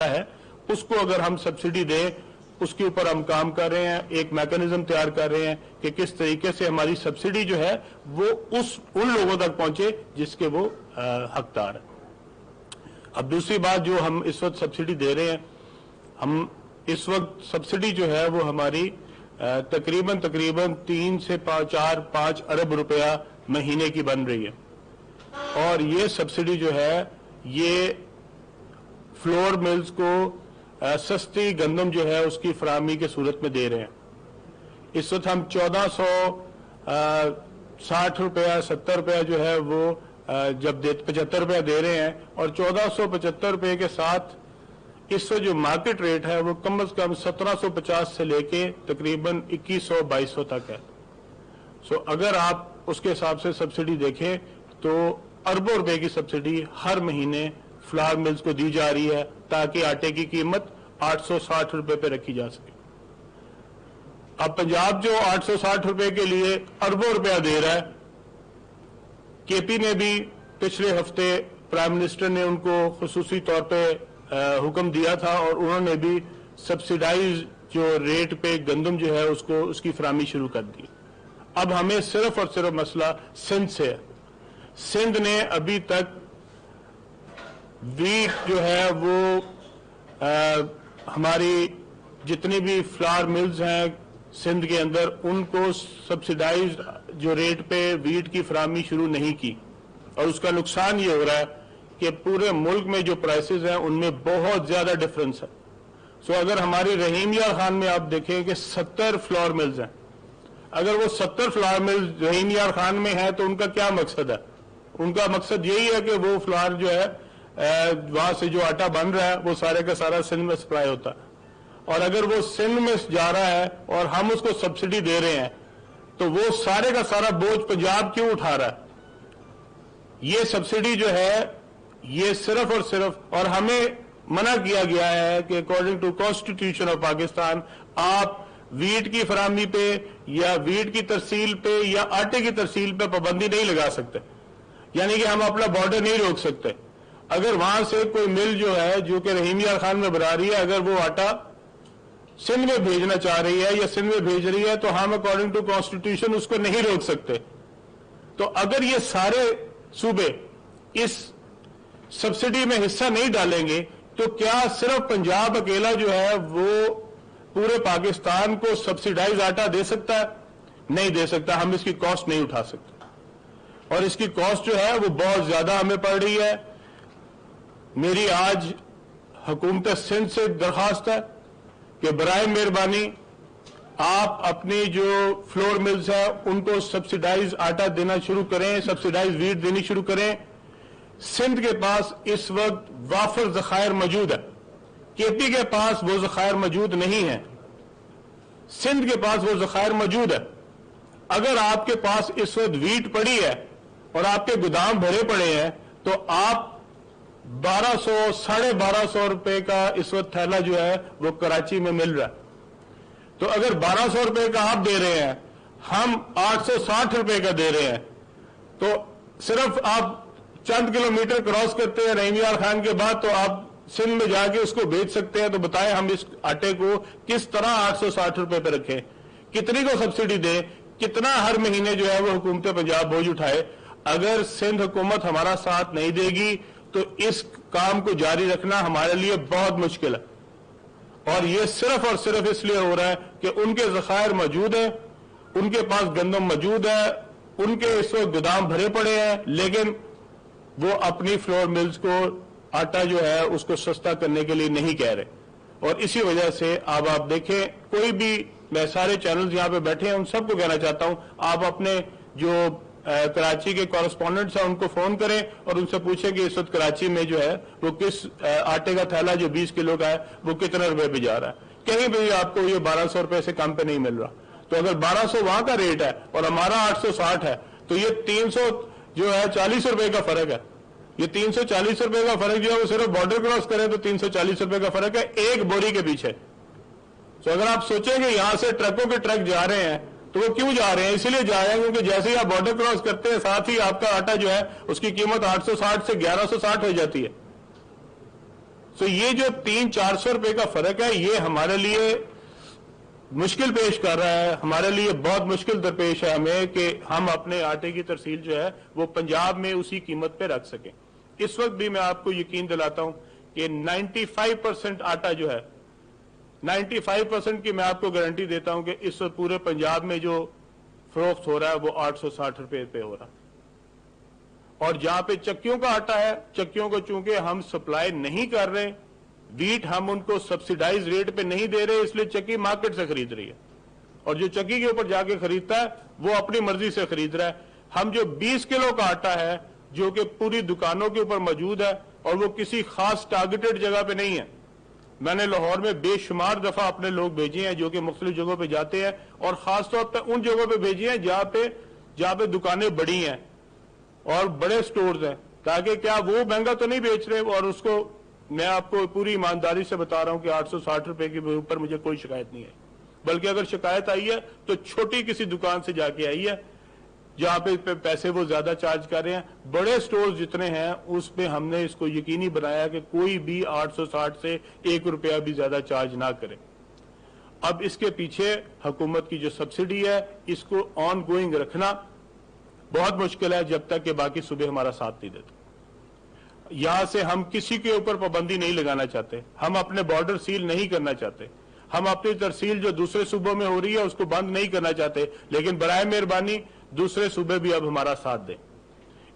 آتا ہے اس کو اگر ہم سبسڈی دیں، اس کے اوپر ہم کام کر رہے ہیں، ایک میکانزم تیار کر رہے ہیں کہ کس طریقے سے ہماری سبسڈی جو ہے وہ ان لوگوں تک پہنچے جس کے وہ حقدار ہیں۔ اب دوسری بات جو ہم اس وقت سبسڈی دے رہے ہیں، ہم اس وقت سبسڈی جو ہے وہ ہماری تقریباً 3 سے 5 ارب روپیہ مہینے کی بن رہی ہے، اور یہ سبسڈی جو ہے یہ فلور ملز کو سستی گندم جو ہے اس کی فراہمی کی صورت میں دے رہے ہیں۔ اس وقت ہم 1460 روپیہ 70 روپیہ جو ہے وہ جب 75 روپیہ دے رہے ہیں، اور 1475 روپے کے ساتھ اس وقت جو مارکیٹ ریٹ ہے وہ کم از کم 1750 سے لے کے تقریباً 2100-2200 تک ہے۔ سو اگر آپ اس کے حساب سے سبسڈی دیکھیں تو اربوں روپے کی سبسڈی ہر مہینے فلاور ملز کو دی جا رہی ہے تاکہ آٹے کی قیمت 860 روپے پہ رکھی جا سکے۔ اب پنجاب جو 860 روپے کے لیے اربوں روپیہ دے رہا ہے، کے پی نے بھی پچھلے ہفتے پرائم منسٹر نے ان کو خصوصی طور پہ حکم دیا تھا اور انہوں نے بھی سبسیڈائز جو ریٹ پہ گندم جو ہے اس کی فراہمی شروع کر دی۔ اب ہمیں صرف اور صرف مسئلہ سندھ سے ہے۔ سندھ نے ابھی تک ویٹ جو ہے وہ ہماری جتنی بھی فلاور ملز ہیں سندھ کے اندر ان کو سبسیڈائز جو ریٹ پہ ویٹ کی فراہمی شروع نہیں کی، اور اس کا نقصان یہ ہو رہا ہے کہ پورے ملک میں جو پرائسز ہیں ان میں بہت زیادہ ڈفرنس ہے۔ سو اگر ہماری رحیم یار خان میں آپ دیکھیں کہ 70 فلاور ملز ہیں، اگر وہ 70 فلاور ملز رحیم یار خان میں ہیں تو ان کا کیا مقصد ہے؟ ان کا مقصد یہی ہے کہ وہ فلاور جو ہے وہاں سے جو آٹا بن رہا ہے وہ سارے کا سارا سندھ میں سپلائی ہوتا ہے، اور اگر وہ سندھ میں جا رہا ہے اور ہم اس کو سبسڈی دے رہے ہیں تو وہ سارے کا سارا بوجھ پنجاب کیوں اٹھا رہا ہے؟ یہ سبسڈی جو ہے یہ صرف اور صرف، اور ہمیں منع کیا گیا ہے کہ according to constitution of Pakistan آپ ویٹ کی فراہمی پہ یا ویٹ کی ترسیل پہ یا آٹے کی ترسیل پہ پابندی نہیں لگا سکتے، یعنی کہ ہم اپنا بارڈر نہیں روک سکتے۔ اگر وہاں سے کوئی مل جو ہے جو کہ رحیم یار خان میں بنا رہی ہے اگر وہ آٹا سندھ میں بھیجنا چاہ رہی ہے یا سندھ میں بھیج رہی ہے تو ہم اکارڈنگ ٹو کانسٹیٹیوشن اس کو نہیں روک سکتے۔ تو اگر یہ سارے صوبے اس سبسڈی میں حصہ نہیں ڈالیں گے تو کیا صرف پنجاب اکیلا جو ہے وہ پورے پاکستان کو سبسیڈائز آٹا دے سکتا ہے؟ نہیں دے سکتا، ہم اس کی کاسٹ نہیں اٹھا سکتے، اور اس کی کاسٹ جو ہے وہ بہت زیادہ ہمیں پڑ رہی ہے۔ میری آج حکومت سندھ سے درخواست ہے کہ برائے مہربانی آپ اپنی جو فلور ملز ہیں ان کو سبسیڈائز آٹا دینا شروع کریں، سبسیڈائز ویٹ دینی شروع کریں۔ سندھ کے پاس اس وقت وافر ذخائر موجود ہے، کے پی کے پاس وہ ذخائر موجود نہیں ہیں، سندھ کے پاس وہ ذخائر موجود ہے۔ اگر آپ کے پاس اس وقت ویٹ پڑی ہے اور آپ کے گودام بھرے پڑے ہیں تو آپ 1200 1250 روپے کا اس وقت تھیلا جو ہے وہ کراچی میں مل رہا ہے۔ تو اگر 1200 روپے کا آپ دے رہے ہیں، ہم 860 روپے کا دے رہے ہیں، تو صرف آپ چند کلومیٹر کراس کرتے ہیں رحیم یار خان کے بعد تو آپ سندھ میں جا کے اس کو بیچ سکتے ہیں۔ تو بتائیں ہم اس آٹے کو کس طرح 860 روپے پہ رکھیں، کتنی کو سبسڈی دیں، کتنا ہر مہینے جو ہے وہ حکومت پنجاب بوجھ اٹھائے؟ اگر سندھ حکومت ہمارا ساتھ نہیں دے گی تو اس کام کو جاری رکھنا ہمارے لیے بہت مشکل ہے، اور یہ صرف اور صرف اس لیے ہو رہا ہے کہ ان کے ذخائر موجود ہیں، ان کے پاس گندم موجود ہے، ان کے اس وقت گودام بھرے پڑے ہیں، لیکن وہ اپنی فلور ملز کو آٹا جو ہے اس کو سستا کرنے کے لیے نہیں کہہ رہے، اور اسی وجہ سے اب آپ دیکھیں کوئی بھی، میں سارے چینلز یہاں پہ بیٹھے ہیں ان سب کو کہنا چاہتا ہوں آپ اپنے جو کراچی کے کورسپونڈنٹس ہیں ان کو فون کریں اور ان سے پوچھیں کہ اس وقت کراچی میں جو ہے وہ کس آٹے کا تھیلا جو 20 کلو کا ہے وہ کتنے روپے پہ جا رہا ہے؟ کہیں بھی آپ کو یہ 1200 روپے سے کم پہ نہیں مل رہا۔ تو اگر 1200 وہاں کا ریٹ ہے اور ہمارا 860 ہے تو یہ 300 جو ہے 40 روپے کا فرق ہے۔ یہ 340 روپے کا فرق جو ہے وہ صرف بارڈر کراس کریں تو 340 روپے کا فرق ہے ایک بوری کے پیچھے۔ تو اگر آپ سوچیں کہ یہاں سے ٹرکوں کے ٹرک جا رہے ہیں تو وہ کیوں جا رہے ہیں؟ اسی لیے جا رہے ہیں کیونکہ جیسے ہی آپ بارڈر کراس کرتے ہیں ساتھ ہی آپ کا آٹا جو ہے اس کی قیمت 860 سے 1160 ہو جاتی ہے۔ तो ये जो 300-400 रुपए का फर्क है, ये हमारे लिए मुश्किल पेश कर रहा है, हमारे लिए बहुत मुश्किल दरपेश है हमें कि हम अपने आटे की तरसील जो है वो पंजाब में उसी कीमत पे रख सकें। इस वक्त भी मैं आपको यकीन दिलाता हूं कि 95% आटा जो है, 95% की मैं आपको गारंटी देता हूं कि इस वक्त पूरे पंजाब में जो फरोख्त हो रहा है वो 860 रुपए पे हो रहा है। और जहां पे चक्कियों का आटा है, चक्कियों को चूंकि हम सप्लाई नहीं कर रहे, वीट हम उनको सब्सिडाइज रेट पे नहीं दे रहे, इसलिए चक्की मार्केट से खरीद रही है, और जो चक्की के ऊपर जाके खरीदता है वो अपनी मर्जी से खरीद रहा है। हम जो 20 किलो का आटा है जो कि पूरी दुकानों के ऊपर मौजूद है और वो किसी खास टारगेटेड जगह पे नहीं है, मैंने लाहौर में बेशुमार दफा अपने लोग भेजे हैं जो कि मुख्तलिफ जगहों पे जाते हैं, और खासतौर पर उन जगहों पे भेजे हैं जहां पे दुकानें बड़ी हैं और बड़े स्टोर्स हैं, ताकि क्या वो महंगा तो नहीं बेच रहे। और उसको मैं आपको पूरी ईमानदारी से बता रहा हूं कि 860 रुपए के ऊपर मुझे कोई शिकायत नहीं है, बल्कि अगर शिकायत आई है तो छोटी किसी दुकान से जाके आई है जहां पे पैसे वो ज्यादा चार्ज कर रहे हैं। बड़े स्टोर्स जितने हैं उसमें हमने इसको यकीनी बनाया कि कोई भी 860 से 1 रुपया भी ज्यादा चार्ज ना करे। अब इसके पीछे हुकूमत की जो सब्सिडी है इसको ऑन गोइंग रखना बहुत मुश्किल है जब तक कि बाकी सूबे हमारा साथ नहीं देते। यहां से हम किसी के ऊपर पाबंदी नहीं लगाना चाहते, हम अपने बॉर्डर सील नहीं करना चाहते, हम अपनी तरसील जो दूसरे सूबों में हो रही है उसको बंद नहीं करना चाहते, लेकिन बराए मेहरबानी दूसरे सूबे भी अब हमारा साथ दें।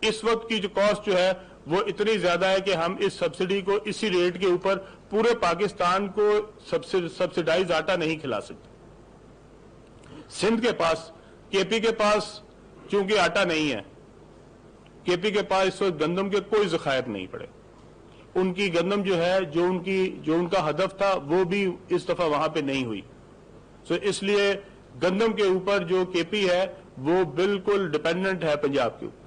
इस वक्त की जो कॉस्ट जो है वो इतनी ज्यादा है कि हम इस सब्सिडी को इसी रेट के ऊपर पूरे पाकिस्तान को सब्सिडाइज आटा नहीं खिला सकते। सिंध के पास, केपी के पास चूंकि आटा नहीं है, केपी के पास इस वक्त गंदम के कोई ज़खायर नहीं पड़े, उनकी गंदम जो है जो उनका हदफ था वो भी इस दफा वहां पे नहीं हुई। सो इसलिए गंदम के ऊपर जो केपी है वो बिल्कुल डिपेंडेंट है पंजाब के ऊपर,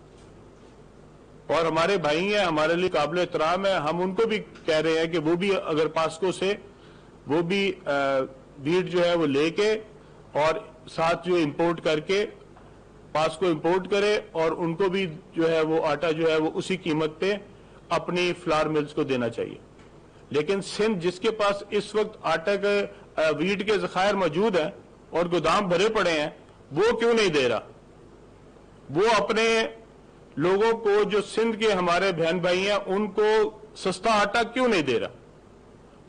और हमारे भाई हैं, हमारे लिए काबिल एहतराम है। हम उनको भी कह रहे हैं कि वो भी अगर पास्को से वो भी वीट जो है वो लेके और साथ जो इंपोर्ट करके पास्को इंपोर्ट करे, और उनको भी जो है वो आटा जो है वो उसी कीमत पे अपनी फ्लावर मिल्स को देना चाहिए। लेकिन सिंध जिसके पास इस वक्त आटे के वीट के ज़खायर मौजूद हैं और गोदाम भरे पड़े हैं, वो क्यों नहीं दे रहा? वो अपने लोगों को जो सिंध के हमारे बहन भाई हैं उनको सस्ता आटा क्यों नहीं दे रहा?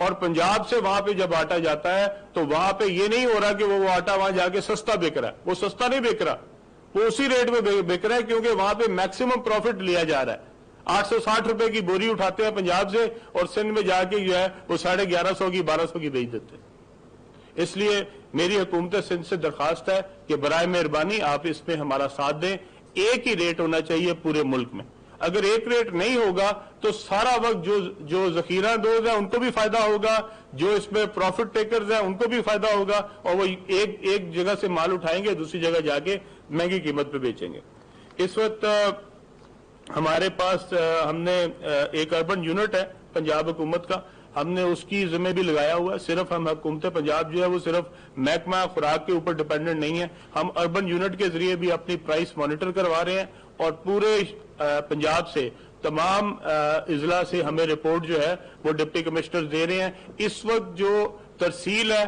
और पंजाब से वहां पे जब आटा जाता है तो वहां पे ये नहीं हो रहा कि वो आटा वहां जाके सस्ता बिक रहा है, वो सस्ता नहीं बिक रहा, वो उसी रेट में बिक रहा है क्योंकि वहां पे मैक्सिमम प्रॉफिट लिया जा रहा है। 860 रुपए की बोरी उठाते हैं पंजाब से और सिंध में जाके जो है वो 1150 की 1200 की बेच देते हैं। इसलिए मेरी हुकूमत सिंध से दरखास्त है कि बराए मेहरबानी आप इसमें हमारा साथ दें। एक ही रेट होना चाहिए पूरे मुल्क में। अगर एक रेट नहीं होगा तो सारा वक्त जो जखीरा दोज है उनको भी फायदा होगा, जो इसमें प्रॉफिट टेकर्स हैं उनको भी फायदा होगा, और वो एक जगह से माल उठाएंगे दूसरी जगह जाके महंगी कीमत पे बेचेंगे। इस वक्त हमारे पास हमने एक अर्बन यूनिट है पंजाब हुकूमत का, हमने उसकी जिम्मे भी लगाया हुआ है। सिर्फ हम हुकूमत पंजाब जो है वो सिर्फ महकमा खुराक के ऊपर डिपेंडेंट नहीं है, हम अर्बन यूनिट के जरिए भी अपनी प्राइस मॉनिटर करवा रहे हैं, और पूरे पंजाब से तमाम इजला से हमें रिपोर्ट जो है वो डिप्टी कमिश्नर दे रहे हैं। इस वक्त जो तरसील है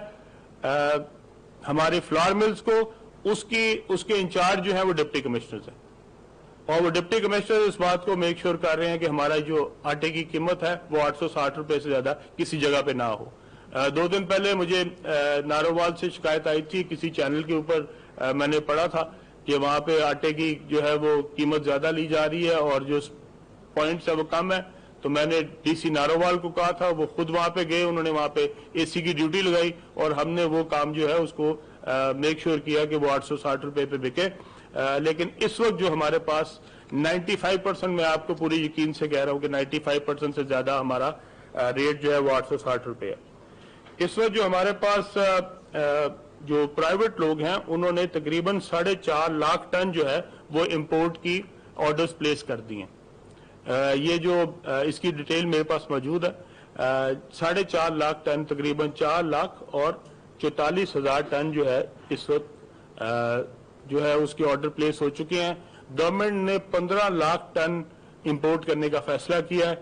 हमारे फ्लावर मिल्स को, उसके इंचार्ज जो है वो डिप्टी कमिश्नर है, और वो डिप्टी कमिश्नर इस बात को मेक श्योर कर रहे हैं कि हमारा जो आटे की कीमत है वो 860 रुपए से ज्यादा किसी जगह पे ना हो। 2 दिन पहले मुझे नारोवाल से शिकायत आई थी, किसी चैनल के ऊपर मैंने पढ़ा था कि वहां पे आटे की जो है वो कीमत ज्यादा ली जा रही है और जो पॉइंट्स है वो कम है। तो मैंने डीसी नारोवाल को कहा था, वो खुद वहां पे गए, उन्होंने वहां पे एसी की ड्यूटी लगाई और हमने वो काम जो है उसको मेक श्योर किया कि वो 860 रुपए पे बिके। लेकिन इस वक्त जो हमारे पास 95%, मैं आपको पूरी यकीन से कह रहा हूं कि 95% से ज्यादा हमारा रेट जो है वो 860 रुपए है। इस वक्त जो हमारे पास जो प्राइवेट लोग हैं उन्होंने तकरीबन 4.5 लाख टन जो है वो इंपोर्ट की ऑर्डर्स प्लेस कर दिए। ये जो इसकी डिटेल मेरे पास मौजूद है, 4.5 लाख टन, तकरीबन 4 लाख और 44,000 टन जो है इस वक्त जो है उसके ऑर्डर प्लेस हो चुके हैं। गवर्नमेंट ने 15 लाख टन इंपोर्ट करने का फैसला किया है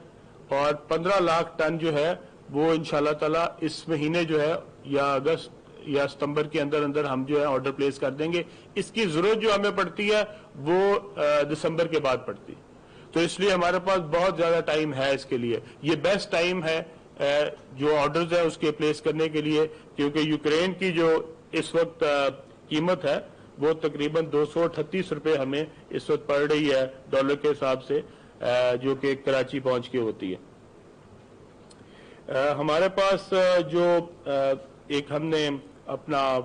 اور 15 लाख टन जो है वो इंशाल्लाह ताला इस महीने जो है या अगस्त या सितंबर के अंदर अंदर हम जो है ऑर्डर प्लेस कर देंगे। इसकी जरूरत जो हमें पड़ती है वो दिसंबर के बाद पड़ती है, तो इसलिए हमारे पास बहुत ज्यादा टाइम है इसके लिए। ये बेस्ट टाइम है जो ऑर्डर्स है उसके प्लेस करने के लिए, क्योंकि यूक्रेन की जो इस वक्त कीमत है वो तकरीबन 238 रुपए हमें इस वक्त पड़ रही है डॉलर के हिसाब से, जो कि कराची पहुंच के होती है। हमारे पास जो एक हमने अपना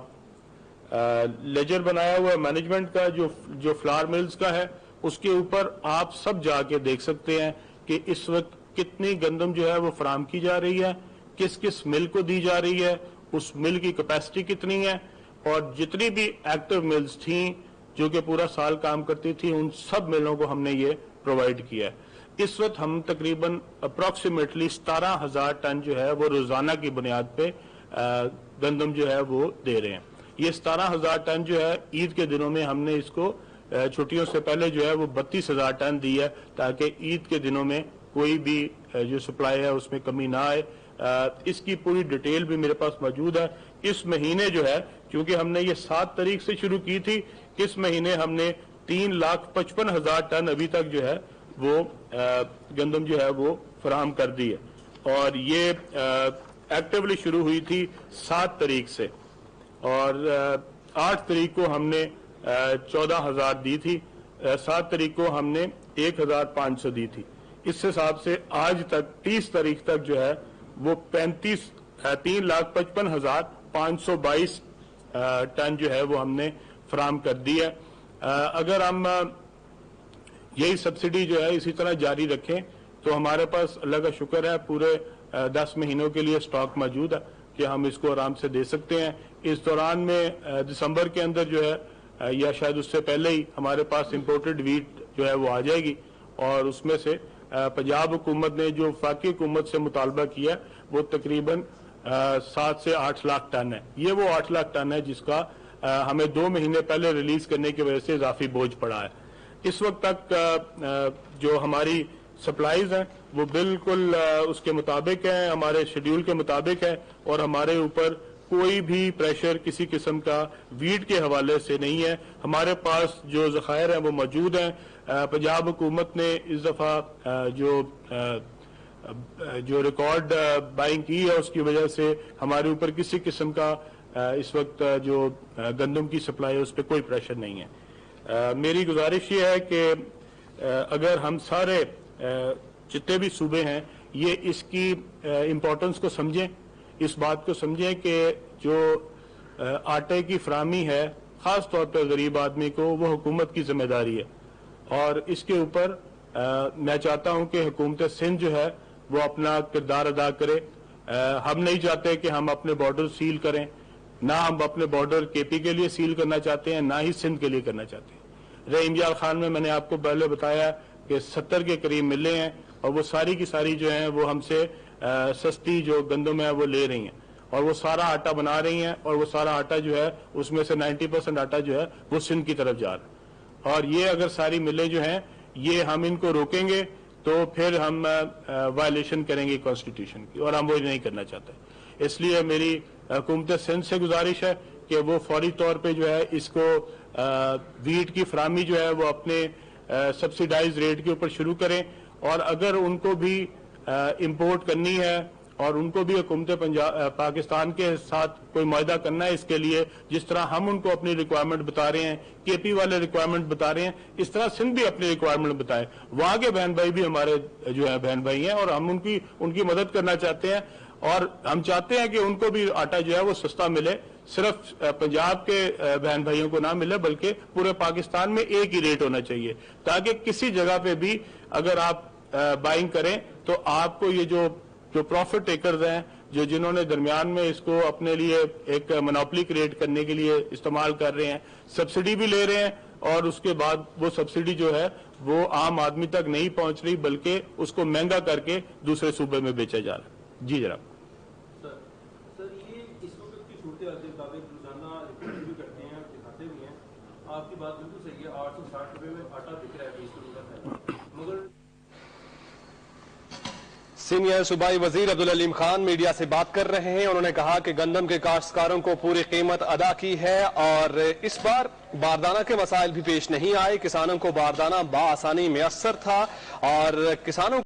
लेजर बनाया हुआ है मैनेजमेंट का जो फ्लावर मिल्स का है, उसके ऊपर आप सब जाके देख सकते हैं कि इस वक्त कितनी गंदम जो है वो फराम की जा रही है, किस किस मिल को दी जा रही है, उस मिल की कैपेसिटी कितनी है, और जितनी भी एक्टिव मिल्स थी जो कि पूरा साल काम करती थी उन सब मिलों को हमने ये प्रोवाइड किया है। इस वक्त हम तकरीबन अप्रॉक्सीमेटली 17,000 टन जो है वो रोजाना की बुनियाद पे गंदम जो है वो दे रहे हैं। ये 17,000 टन जो है ईद के दिनों में हमने इसको छुट्टियों से पहले जो है वो 32,000 टन दी है, ताकि ईद के दिनों में कोई भी जो सप्लाई है उसमें कमी ना आए। इसकी पूरी डिटेल भी मेरे पास मौजूद है। इस महीने जो है, क्योंकि हमने ये 7 तारीख से शुरू की थी, इस महीने हमने 3,55,000 टन अभी तक जो है वो गंदम जो है वो फराहम कर दी है, और ये एक्टिवली शुरू हुई थी 7 तारीख से, और 8 तारीख को हमने 14,000 दी थी, 7 तारीख को हमने 1,500 दी थी। इस हिसाब से आज तक 30 तारीख तक जो है वो 3,55,522 टन जो है वो हमने फराहम कर दी है। अगर हम यही सब्सिडी जो है इसी तरह जारी रखें तो हमारे पास अल्लाह का शुक्र है पूरे 10 महीनों के लिए स्टॉक मौजूद है कि हम इसको आराम से दे सकते हैं। इस दौरान में दिसंबर के अंदर जो है या शायद उससे पहले ही हमारे पास इम्पोर्टेड वीट जो है वो आ जाएगी, और उसमें से पंजाब हुकूमत ने जो वफाकी हुकूमत से मुतालबा किया वो तकरीबन 7 से 8 लाख टन है। ये वो 8 लाख टन है जिसका हमें 2 महीने पहले रिलीज करने की वजह से इजाफी बोझ पड़ा है। इस वक्त तक जो हमारी सप्लाईज हैं वो बिल्कुल उसके मुताबिक है, हमारे शेड्यूल के मुताबिक है, और हमारे ऊपर कोई भी प्रेशर किसी किस्म का वीट के हवाले से नहीं है। हमारे पास जो ज़खायर हैं वो मौजूद हैं। पंजाब हुकूमत ने इस दफ़ा जो रिकॉर्ड बाइंग की है उसकी वजह से हमारे ऊपर किसी किस्म का इस वक्त जो गंदम की सप्लाई है उस पर कोई प्रेशर नहीं है। मेरी गुजारिश ये है कि अगर हम सारे जितने भी सूबे हैं ये इसकी इम्पोर्टेंस को समझें, इस बात को समझें कि जो आटे की फराहमी है ख़ास तौर पर गरीब आदमी को वो हुकूमत की जिम्मेदारी है, और इसके ऊपर मैं चाहता हूं कि हुकूमत सिंध जो है वो अपना किरदार अदा करे। हम नहीं चाहते कि हम अपने बॉर्डर सील करें, ना हम अपने बॉर्डर केपी के लिए सील करना चाहते हैं, ना ही सिंध के लिए करना चाहते हैं। रहीम यार खान में मैंने आपको पहले बताया कि 70 के करीब मिले हैं, और वो सारी की सारी जो है वो हमसे सस्ती जो गंदम है वो ले रही हैं, और वो सारा आटा बना रही हैं, और वो सारा आटा जो है उसमें से 90% आटा जो है वो सिंध की तरफ जा रहा है। और ये अगर सारी मिलें जो हैं ये हम इनको रोकेंगे तो फिर हम वायलेशन करेंगे कॉन्स्टिट्यूशन की, और हम वो नहीं करना चाहते। इसलिए मेरी हुकूमत सिंध से गुजारिश है कि वो फौरी तौर पे जो है इसको वीट की फराहमी जो है वो अपने सब्सिडाइज रेट के ऊपर शुरू करें, और अगर उनको भी इंपोर्ट करनी है और उनको भी हुकूमत पाकिस्तान के साथ कोई मुआहदा करना है इसके लिए, जिस तरह हम उनको अपनी रिक्वायरमेंट बता रहे हैं, केपी वाले रिक्वायरमेंट बता रहे हैं, इस तरह सिंध भी अपनी रिक्वायरमेंट बताए। वहां के बहन भाई भी हमारे जो है बहन भाई हैं, और हम उनकी मदद करना चाहते हैं, और हम चाहते हैं कि उनको भी आटा जो है वो सस्ता मिले, सिर्फ पंजाब के बहन भाइयों को ना मिले बल्कि पूरे पाकिस्तान में एक ही रेट होना चाहिए, ताकि किसी जगह पे भी अगर आप बाइंग करें तो आपको ये जो प्रॉफिट टेकर्स हैं जिन्होंने दरमियान में इसको अपने लिए एक मोनोपोली क्रिएट करने के लिए इस्तेमाल कर रहे हैं, सब्सिडी भी ले रहे हैं, और उसके बाद वो सब्सिडी जो है वो आम आदमी तक नहीं पहुंच रही बल्कि उसको महंगा करके दूसरे सूबे में बेचा जा रहा है। जी जनाब। सर ये इस वक्त की सूरत के मुताबिक रोजाना रिपोर्ट भी करते हैं, दिखाते भी हैं, आपकी बात बिल्कुल सही है, 860 रुपए में आटा बिक रहा है, 20 किलो का है, मगर سینئر صوبائی وزیر عبدالعلیم خان میڈیا سے بات کر رہے ہیں. انہوں نے کہا کہ گندم کے کاشتکاروں کو پوری قیمت ادا کی ہے اور اس بار باردانہ کے مسائل بھی پیش نہیں آئے. کسانوں کو باردانہ بآسانی میسر تھا اور کسانوں